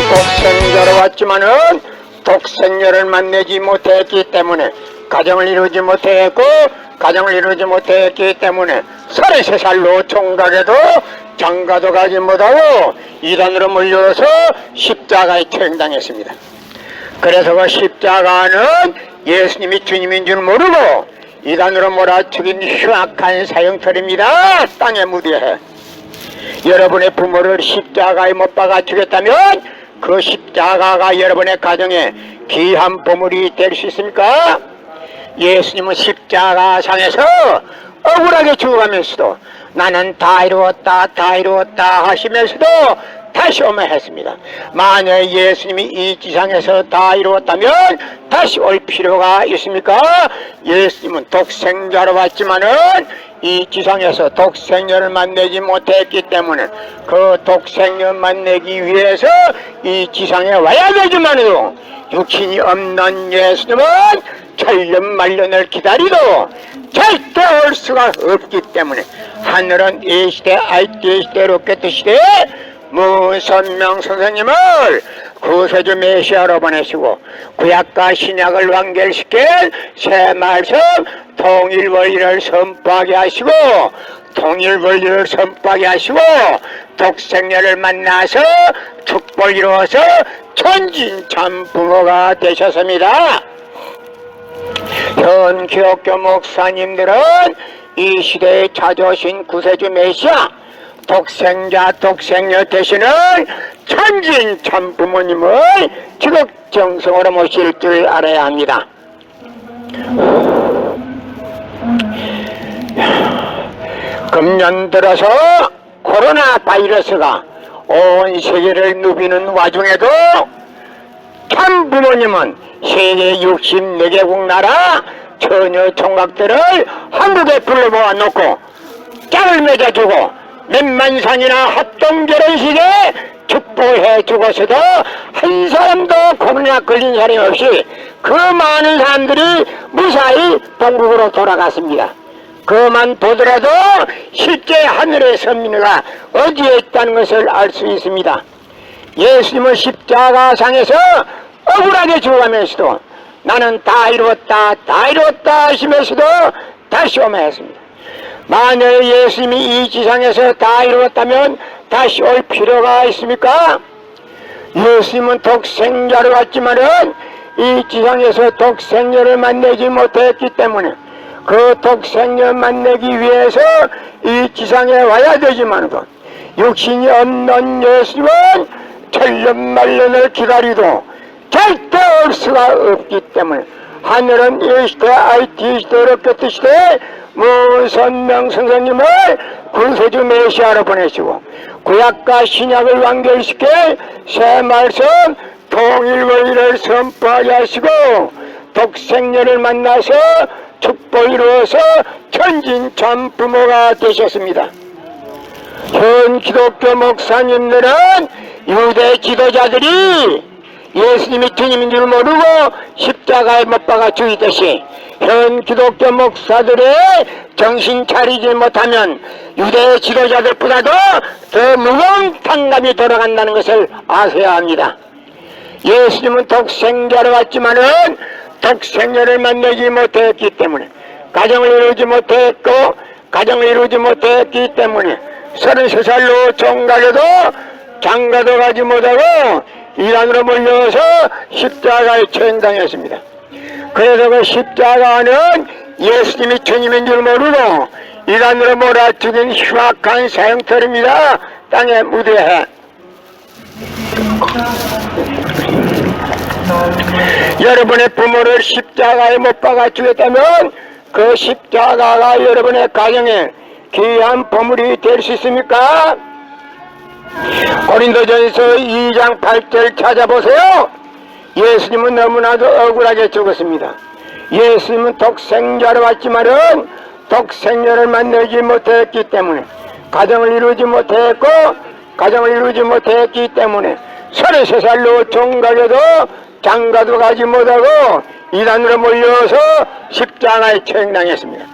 독생자로 왔지만은 독생녀를 만나지 못했기 때문에 가정을 이루지 못했고 가정을 이루지 못했기 때문에 33살로 총각에도 장가도 가지 못하고 이단으로 몰려서 십자가에 처형당했습니다. 그래서 그 십자가는 예수님이 주님인 줄 모르고 이단으로 몰아죽인 흉악한 사형털입니다. 땅에 무대해 여러분의 부모를 십자가에 못 박아 죽였다면 그 십자가가 여러분의 가정에 귀한 보물이 될 수 있습니까? 예수님은 십자가상에서 억울하게 죽어가면서도 나는 다 이루었다 하시면서도 다시 오면 했습니다. 만약 예수님이 이 지상에서 다 이루었다면 다시 올 필요가 있습니까? 예수님은 독생자로 왔지만은 이 지상에서 독생녀를 만나지 못했기 때문에 그 독생녀 만나기 위해서 이 지상에 와야 되지만은 육신이 없는 예수님은 천년만년을 기다리도 절대 올 수가 없기 때문에 하늘은 이 시대 IT 시대 로켓 시대에 무선명 선생님을 구세주 메시아로 보내시고 구약과 신약을 완결시킨 새 말씀 통일원리를 선포하게 하시고 통일원리를 선포하게 하시고 독생녀를 만나서 축복을 이루어서 천진참 부모가 되셨습니다. 현 기독교 목사님들은 이 시대에 찾아오신 구세주 메시아 독생자 독생녀 되시는 천진 참부모님을 지극정성으로 모실 줄 알아야 합니다. 금년 들어서 코로나 바이러스가 온 세계를 누비는 와중에도 참부모님은 세계 64개국 나라 처녀 총각들을 한국에 불러모아 놓고 짝을 맺어주고 몇만상이나 합동결혼식에 축복해 주고서도 한 사람도 코로나 걸린 사람이 없이 그 많은 사람들이 무사히 본국으로 돌아갔습니다. 그만 보더라도 실제 하늘의 선민이가 어디에 있다는 것을 알 수 있습니다. 예수님은 십자가상에서 억울하게 죽어가면서도 나는 다 이루었다 하시면서도 다시 오면 했습니다. 만약 예수님이 이 지상에서 다 이루었다면 다시 올 필요가 있습니까? 예수님은 독생자로 왔지만은 이 지상에서 독생녀를 만나지 못했기 때문에 그 독생녀 만나기 위해서 이 지상에 와야 되지만도 육신이 없는 예수님은 천년만년을 기다리도 절대 올 수가 없기 때문에 하늘은 이 시대 IT 시대 로켓 시대 무선명 선생님을 구세주 메시아로 보내시고 구약과 신약을 완결시켜 새 말씀 통일원리를 선포하게 하시고 독생녀를 만나서 축복을 이루어서 천진참 부모가 되셨습니다. 현 기독교 목사님들은 유대 지도자들이 예수님이 주님인 줄 모르고 십자가에 못 박아 죽이듯이 현 기독교 목사들의 정신 차리지 못하면 유대 지도자들보다도 더 무거운 탕감이 돌아간다는 것을 아셔야 합니다. 예수님은 독생자로 왔지만은 독생녀를 만나지 못했기 때문에 가정을 이루지 못했고 가정을 이루지 못했기 때문에 33살로 총각에도 장가도 가지 못하고 이단으로 몰려서 십자가에 처형당했습니다. 그래서 그 십자가는 예수님이 주님인 줄 모르고 이단으로 몰아 죽인 흉악한 사형털입니다. 땅에 무대해 여러분의 부모를 십자가에 못 박아 죽였다면 그 십자가가 여러분의 가정에 귀한 보물이 될 수 있습니까? 고린도전서 2장 8절 찾아보세요. 예수님은 너무나도 억울하게 죽었습니다. 예수님은 독생자로 왔지만은 독생녀를 만나지 못했기 때문에 가정을 이루지 못했고 가정을 이루지 못했기 때문에 33살로 총각에도 장가도 가지 못하고 이단으로 몰려서 십자가에 처형당했습니다.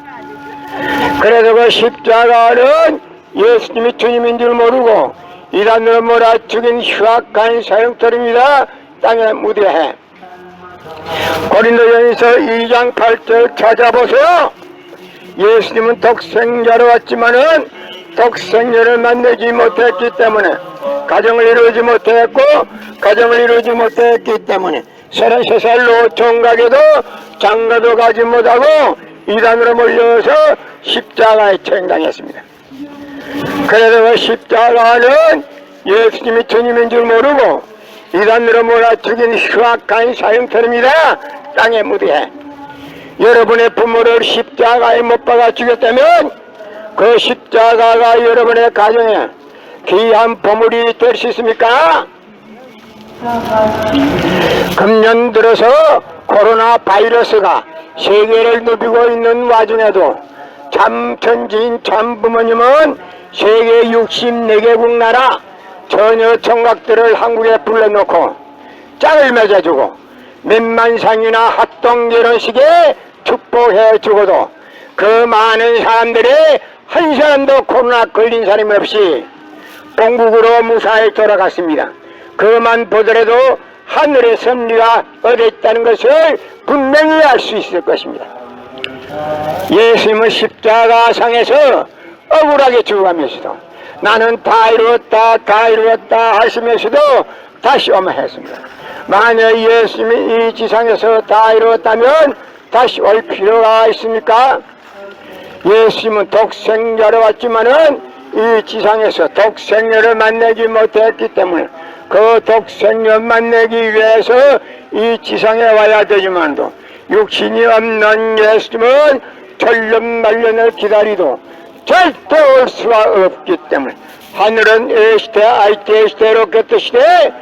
그래서 그 십자가는 예수님이 주님인 줄 모르고 이단으로 몰아 죽인 흉악한 사형터입니다. 땅에 무대해. 고린도전서 2장 8절 찾아보세요. 예수님은 독생자로 왔지만은 독생자를 만나지 못했기 때문에 가정을 이루지 못했고 가정을 이루지 못했기 때문에 33살로 총각에도 장가도 가지 못하고 이단으로 몰려서 십자가에 처형당했습니다. 그래서 그 십자가는 예수님이 주님인 줄 모르고 이단으로 몰아 죽인 흉악한 사형터입니다. 땅에 무대해. 여러분의 부모를 십자가에 못 박아 죽였다면 그 십자가가 여러분의 가정에 귀한 보물이 될 수 있습니까? 금년 들어서 코로나 바이러스가 세계를 누비고 있는 와중에도 참 천지인 참 부모님은 세계 64개국 나라 처녀 총각들을 한국에 불러놓고 짝을 맺어주고 몇만상이나 합동 결혼식에 축복해 주고도 그 많은 사람들이 한 사람도 코로나 걸린 사람이 없이 본국으로 무사히 돌아갔습니다. 그만 보더라도 하늘의 섭리가 어디 있다는 것을 분명히 알 수 있을 것입니다. 예수님은 십자가상에서 억울하게 죽어가면서도 나는 다 이루었다 하시면서도 다시 오면했습니다. 만약 예수님이 이 지상에서 다 이루었다면 다시 올 필요가 있습니까? 예수님은 독생자로 왔지만은 이 지상에서 독생자를 만나지 못했기 때문에 그 독생자 만나기 위해서 이 지상에 와야 되지만도 육신이 없는 예수님은 천년만년을 기다리도 절대 올 수가 없기 때문에 하늘은 A시대 아이시대 로켓 시대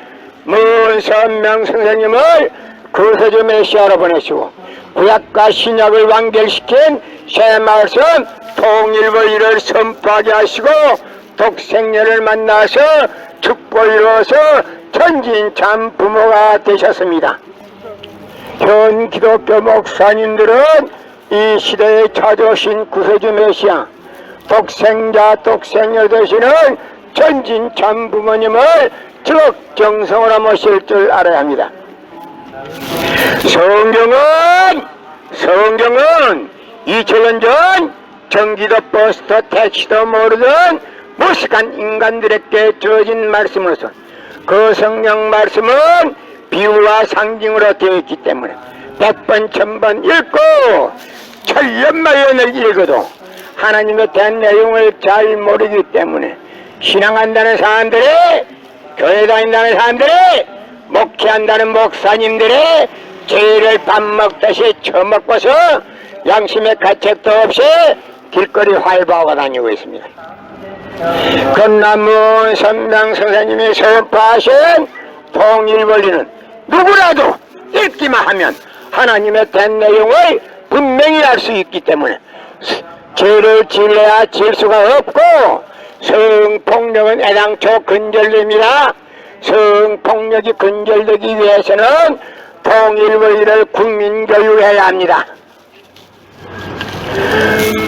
먼 선명 선생님을 그세조 메시아로 보내시고 구약과 신약을 완결시킨 새 말씀 통일의를 선포하게 하시고 독생녀를 만나서 축복을 이루어서 천진 참 부모가 되셨습니다. 현 기독교 목사님들은 이 시대에 찾아오신 구세주 메시아 독생녀 되시는 천진 참 부모님을 적정성으로 모실 줄 알아야 합니다. 성경은 2000년 전 전기도 버스도 택시도 모르던 무식한 인간들에게 주어진 말씀으로서 그 성경 말씀은 비유와 상징으로 되어 있기 때문에 100번 1000번 읽고 천년만년을 읽어도 하나님의 대한 내용을 잘 모르기 때문에 신앙한다는 사람들이 교회 다닌다는 사람들이 목회한다는 목사님들이 죄를 밥 먹듯이 처먹고서 양심의 가책도 없이 길거리 활보하고 다니고 있습니다. 건남문 선명 선생님이 선포하신 통일원리는 누구라도 읽기만 하면 하나님의 된 내용을 분명히 알 수 있기 때문에 죄를 질러야 질 수가 없고 성폭력은 애당초 근절됩니다. 성폭력이 근절되기 위해서는 통일원리를 국민교육해야 합니다.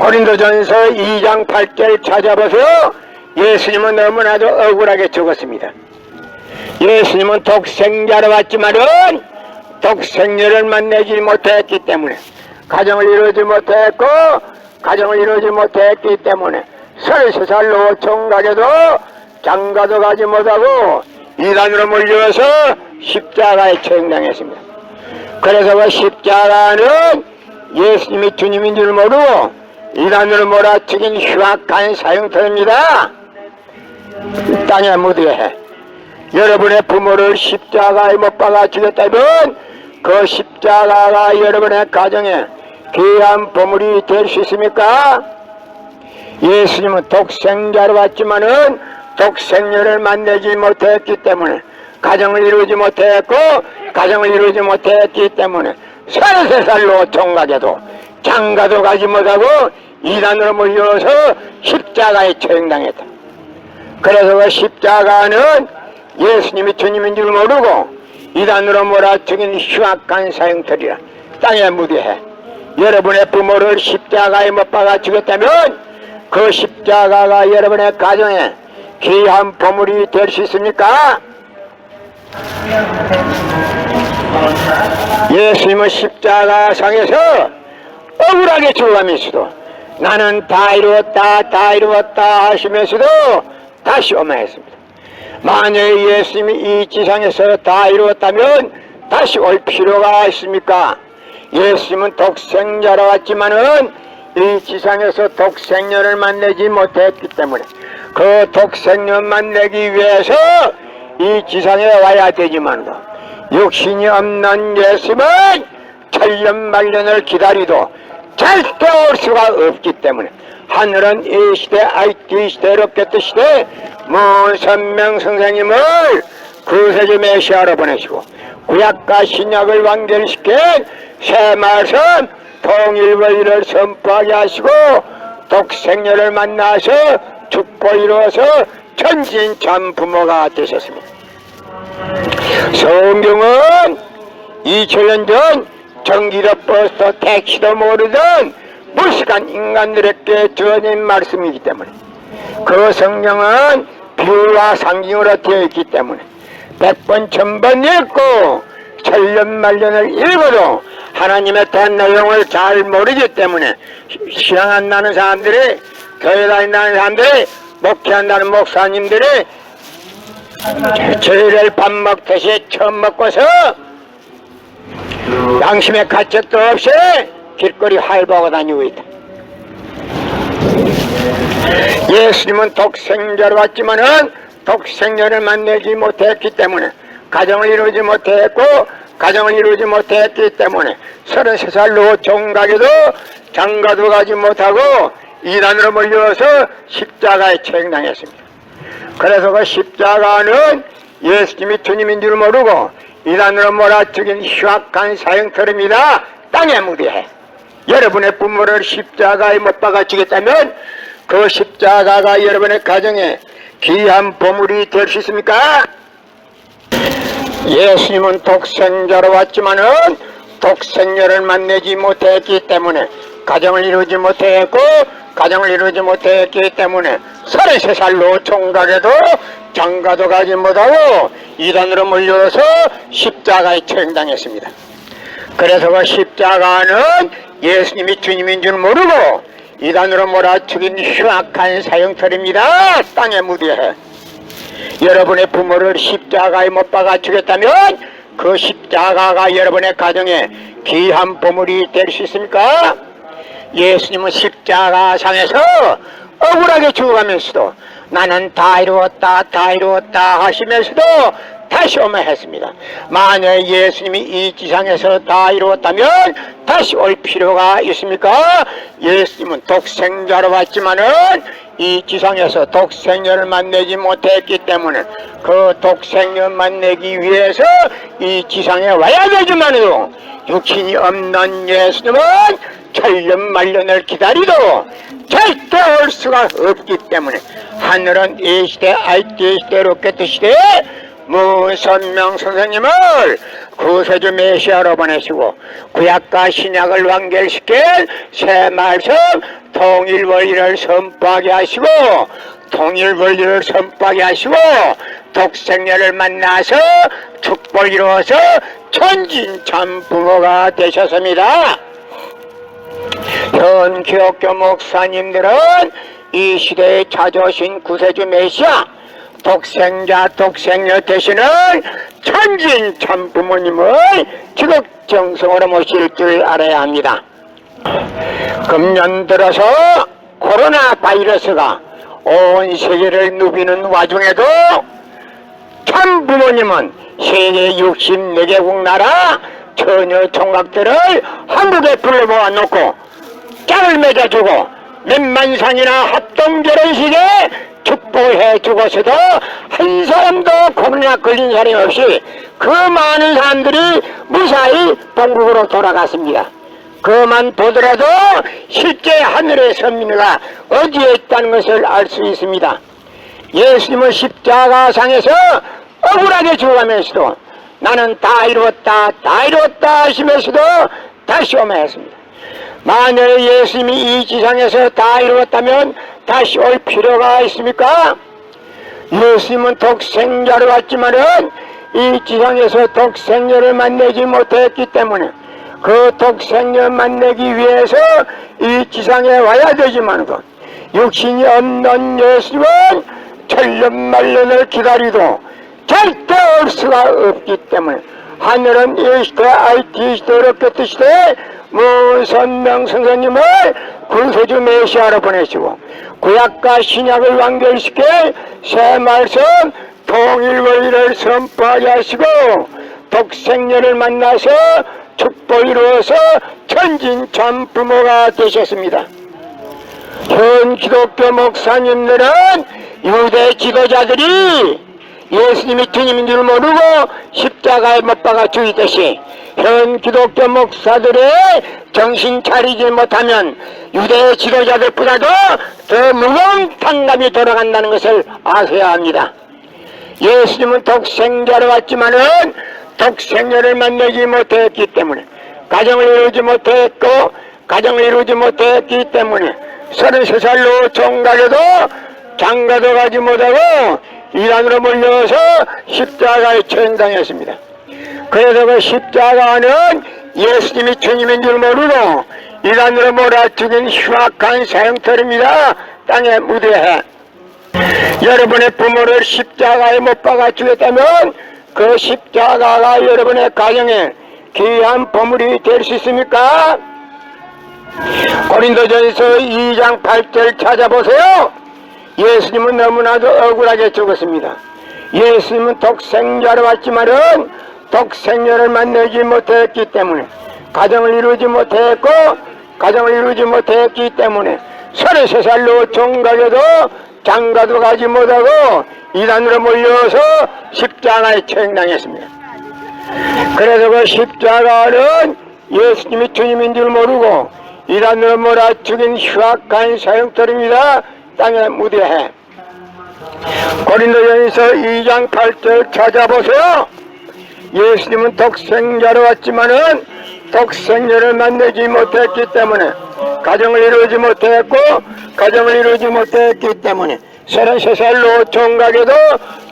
고린도전서 2장 8절 찾아보세요. 예수님은 너무나도 억울하게 죽었습니다. 예수님은 독생자로 왔지만은 독생녀를 만나지 못했기 때문에 가정을 이루지 못했기 때문에 33살로 총각에도 장가도 가지 못하고 이단으로 몰려서 십자가에 처형당했습니다. 그래서 그 십자가는 예수님이 주님인 줄 모르고 이단으로 몰아치긴 흉악한 사형터입니다. 땅에 무대해. 여러분의 부모를 십자가에 못 박아 죽였다면 그 십자가가 여러분의 가정에 귀한 보물이 될 수 있습니까? 예수님은 독생자로 왔지만은 독생녀를 만나지 못했기 때문에 가정을 이루지 못했기 때문에 33살로 총각에도 장가도 가지 못하고 이단으로 몰려서 십자가에 처형당했다. 그래서 그 십자가는 예수님이 주님인 줄 모르고 이단으로 몰아죽인 흉악한 사형터리라. 땅에 무대해. 여러분의 부모를 십자가에 못 박아 죽였다면 그 십자가가 여러분의 가정에 귀한 보물이 될 수 있습니까? 예수님은 십자가상에서 억울하게 죽어가면서도 나는 다 이루었다 하시면서도 다시 오마했습니다. 만약 예수님이 이 지상에서 다 이루었다면 다시 올 필요가 있습니까? 예수님은 독생자로 왔지만은 이 지상에서 독생녀를 만나지 못했기 때문에 그 독생녀 만나기 위해서 이 지상에 와야 되지만도 육신이 없는 예수님은 천년만년을 기다리도 절대 올 수가 없기 때문에 하늘은 이 시대 IT 시대 로켓 시대 문선명 선생님을 구세주 메시아로 보내시고 구약과 신약을 완결시킨 새 말씀 통일원리를 선포하게 하시고 독생녀를 만나서 죽고 이루어서 천진참 부모가 되셨습니다. 성경은 2000년 전 전기도 버스도 택시도 모르던 무식한 인간들에게 주어진 말씀이기 때문에 그 성경은 비유와 상징으로 되어 있기 때문에 100번 1000번 읽고 천년만년을 읽어도 하나님에 대한 내용을 잘 모르기 때문에 신앙 안 나는 사람들이 교회 다닌다는 사람들이 목회한다는 목사님들이 저희를 밥 먹듯이 처음 먹고서 양심의 가책도 없이 길거리 활보하고 다니고 있다. 예수님은 독생자로 왔지만은 독생자를 만나지 못했기 때문에 가정을 이루지 못했고 가정을 이루지 못했기 때문에 33살 노총각에도 장가도 가지 못하고 이단으로 몰려서 십자가에 처형당했습니다. 그래서 그 십자가는 예수님이 주님인 줄 모르고 이단으로 몰아치긴 흉악한 사형터입니다. 땅에 묻게 여러분의 부모를 십자가에 못 박아주겠다면 그 십자가가 여러분의 가정에 귀한 보물이 될 수 있습니까? 예수님은 독생자로 왔지만은 독생녀를 만나지 못했기 때문에 가정을 이루지 못했고 가정을 이루지 못했기 때문에 33살 노총각에도 장가도 가지 못하고 이단으로 몰려서 십자가에 처형당했습니다. 그래서 그 십자가는 예수님이 주님인 줄 모르고 이단으로 몰아치긴 흉악한 사형터입니다. 땅에 묻게 여러분의 부모를 십자가에 못 박아 주겠다면 그 십자가가 여러분의 가정에 귀한 보물이 될 수 있습니까? 예수님은 십자가상에서 억울하게 죽어가면서도 나는 다 이루었다 하시면서도 다시 오마했습니다. 만약 예수님이 이 지상에서 다 이루었다면 다시 올 필요가 있습니까? 예수님은 독생자로 왔지만은 이 지상에서 독생녀를 만나지 못했기 때문에 그 독생녀 만나기 위해서 이 지상에 와야 되지만은 육신이 없는 예수님은 천년만년을 기다리도 절대 올 수가 없기 때문에 하늘은 이 시대 IT 시대 로켓 시대에 문선명 선생님을 구세주 메시아로 보내시고 구약과 신약을 완결시킨 새 말씀 통일원리를 선포하게 하시고 통일원리를 선포하게 하시고 독생녀를 만나서 축복을 이루어서 천진참 부모가 되셨습니다. 현 기독교 목사님들은 이 시대에 찾아오신 구세주 메시아 독생자 독생녀 되시는 천진참 부모님을 지극정성으로 모실 줄 알아야 합니다. 금년 들어서 코로나 바이러스가 온 세계를 누비는 와중에도 참 부모님은 세계 64개국 나라 처녀 총각들을 한국에 불러모아 놓고 짝을 맺어주고 몇만상이나 합동결혼식에 축복해 주고서도 한 사람도 코로나 걸린 사람이 없이 그 많은 사람들이 무사히 본국으로 돌아갔습니다. 그만 보더라도 실제 하늘의 선민이가 어디에 있다는 것을 알 수 있습니다. 예수님은 십자가상에서 억울하게 죽어가면서도 나는 다 이루었다 하시면서도 다시 오마했습니다. 만약 예수님이 이 지상에서 다 이루었다면 다시 올 필요가 있습니까? 예수님은 독생자로 왔지만은 이 지상에서 독생자를 만나지 못했기 때문에 그 독생자를 만나기 위해서 이 지상에 와야 되지만도 육신이 없는 예수님은 천년만년을 기다리도 절대 올 수가 없기 때문에 하늘은 이 시대 IT 시대로 끝 시대에 무선명 선생님을 구세주 메시아로 보내시고 구약과 신약을 완결시켜 새 말씀 통일원리를 선포하게 하시고 독생녀를 만나서 축복을 이루어서 천진참 부모가 되셨습니다. 현 기독교 목사님들은 유대 지도자들이 예수님이 주님인 줄 모르고 십자가에 못 박아 죽이듯이 현 기독교 목사들의 정신 차리지 못하면 유대 지도자들보다도 더 무거운 탕감이 돌아간다는 것을 아셔야 합니다. 예수님은 독생자로 왔지만은 독생자를 만나지 못했기 때문에 가정을 이루지 못했고 가정을 이루지 못했기 때문에 33살로 종가게도 장가도 가지 못하고 이란으로 몰려서 십자가에 처형당했습니다. 그래서 그 십자가는 예수님이 주님인 줄 모르고 이란으로 몰아 죽인 흉악한 사형터입니다. 땅의 무대에 여러분의 부모를 십자가에 못 박아 죽였다면 그 십자가가 여러분의 가정에 귀한 보물이 될 수 있습니까? 고린도전서 2장 8절 찾아보세요. 예수님은 너무나도 억울하게 죽었습니다. 예수님은 독생자로 왔지만은 독생자를 만나지 못했기 때문에 가정을 이루지 못했고 가정을 이루지 못했기 때문에 33살로 종가게도 장가도 가지 못하고 이단으로 몰려서 십자가에 처형당했습니다. 그래서 그 십자가는 예수님이 주님인 줄 모르고 이단으로 몰아 죽인 흉악한 사형터입니다. 땅의 무대에 고린도전서 2장 8절 찾아보세요. 예수님은 독생자로 왔지만은 독생자를 만나지 못했기 때문에 가정을 이루지 못했고 가정을 이루지 못했기 때문에 33살로 종가게도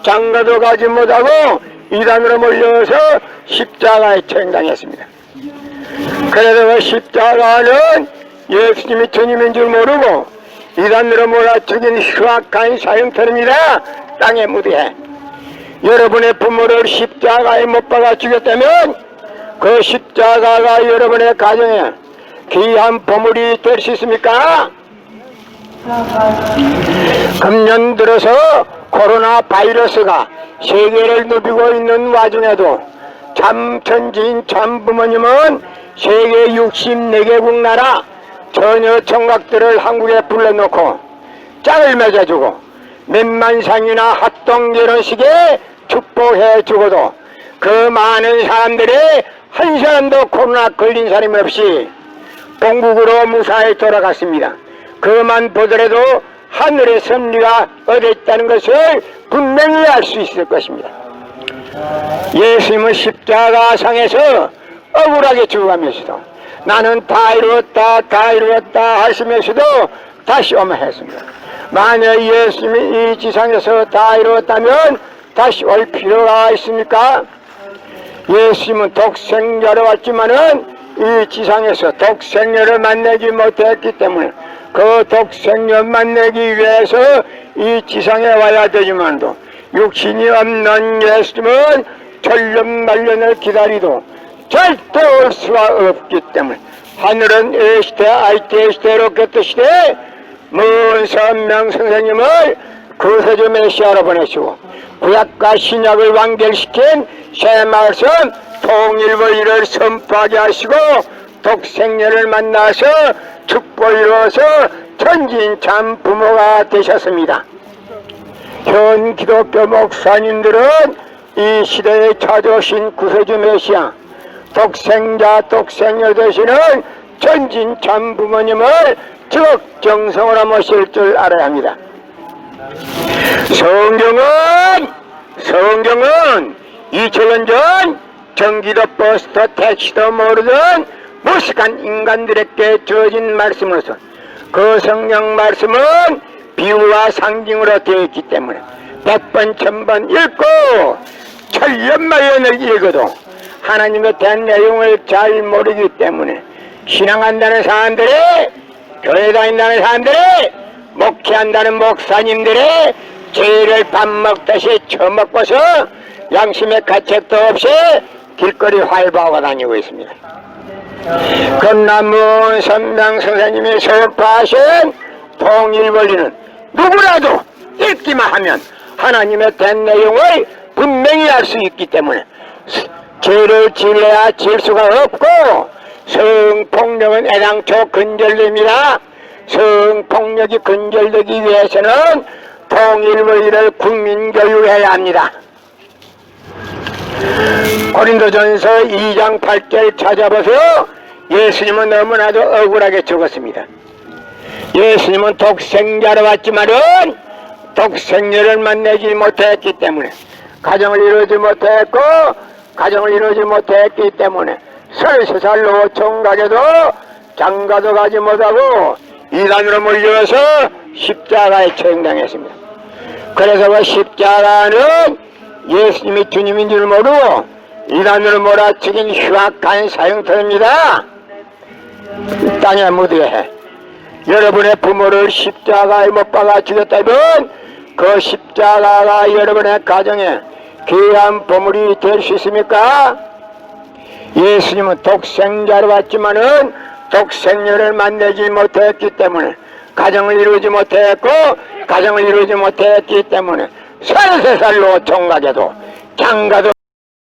장가도 가지 못하고 이단으로 몰려서 십자가에 처형당했습니다. 그래서 그 십자가는 예수님이 주님인 줄 모르고 이단으로 몰아 죽인 흉악한 사형터입니다. 땅의 무대에 여러분의 부모를 십자가에 못 박아 죽였다면 그 십자가가 여러분의 가정에 귀한 보물이 될 수 있습니까? 금년 들어서 코로나 바이러스가 세계를 누비고 있는 와중에도 참 천지인 참 부모님은 세계 64개국 나라 전혀 총각들을 한국에 불러놓고 짝을 맺어주고 몇만상이나 합동 결혼식에 축복해 주고도 그 많은 사람들이 한 사람도 코로나 걸린 사람이 없이 본국으로 무사히 돌아갔습니다. 그만 보더라도 하늘의 섭리가 어디 있다는 것을 분명히 알 수 있을 것입니다. 예수님은 십자가상에서 억울하게 죽어가면서도 나는 다 이루었다 하시면서도 다시 오면 했습니다. 만약 예수님이 이 지상에서 다 이루었다면 다시 올 필요가 있습니까? 예수님은 독생자로 왔지만은 이 지상에서 독생자를 만나지 못했기 때문에 그 독생자 만나기 위해서 이 지상에 와야 되지만도 육신이 없는 예수님은 천년만년을 기다리도 절대 올 수가 없기 때문에 하늘은 이 시대 IT 시대로 끝 시대에 문선명 선생님을 구세주 메시아로 보내시고 구약과 신약을 완결시킨 새 말씀 통일원리를 선포하게 하시고 독생녀를 만나서 축복을 이루어서 천진참 부모가 되셨습니다. 현 기독교 목사님들은 이 시대에 찾아오신 구세주 메시아 독생녀 되시는 천진참 부모님을 적정성으로 모실 줄 알아야 합니다. 성경은 2000년 전 전기도 버스도 택시도 모르던 무식한 인간들에게 주어진 말씀으로서 그 성경 말씀은 비유와 상징으로 되어 있기 때문에 100번 1000번 읽고 천년만년을 읽어도 하나님의 된 내용을 잘 모르기 때문에 신앙한다는 사람들이, 교회 다닌다는 사람들이, 목회한다는 목사님들이 죄를 밥 먹듯이 처먹고서 양심의 가책도 없이 길거리 활보하고 다니고 있습니다. 건남문 선당 선생님이 설파하신 통일원리는 누구라도 읽기만 하면 하나님의 된 내용을 분명히 알 수 있기 때문에 죄를 질래야 질 수가 없고, 성폭력은 애당초 근절됩니다. 성폭력이 근절되기 위해서는 통일원리를 국민교육해야 합니다. 고린도전서 2장 8절 찾아보세요. 예수님은 너무나도 억울하게 죽었습니다. 예수님은 독생자로 왔지만은 독생녀를 만나지 못했기 때문에, 가정을 이루지 못했고 가정을 이루지 못했기 때문에 33살 노총각에도 장가도 가지 못하고 이단으로 몰려서 십자가에 처형당했습니다. 그래서 그 십자가는 예수님이 주님인 줄 모르고 이단으로 몰아치긴 흉악한 사형터입니다. 땅에 묻어해. 여러분의 부모를 십자가에 못 박아 죽였다면 그 십자가가 여러분의 가정에 귀한 보물이 될 수 있습니까? 예수님은 독생자로 왔지만은 독생녀를 만나지 못했기 때문에, 가정을 이루지 못했고 가정을 이루지 못했기 때문에 33살 노총각에도 장가도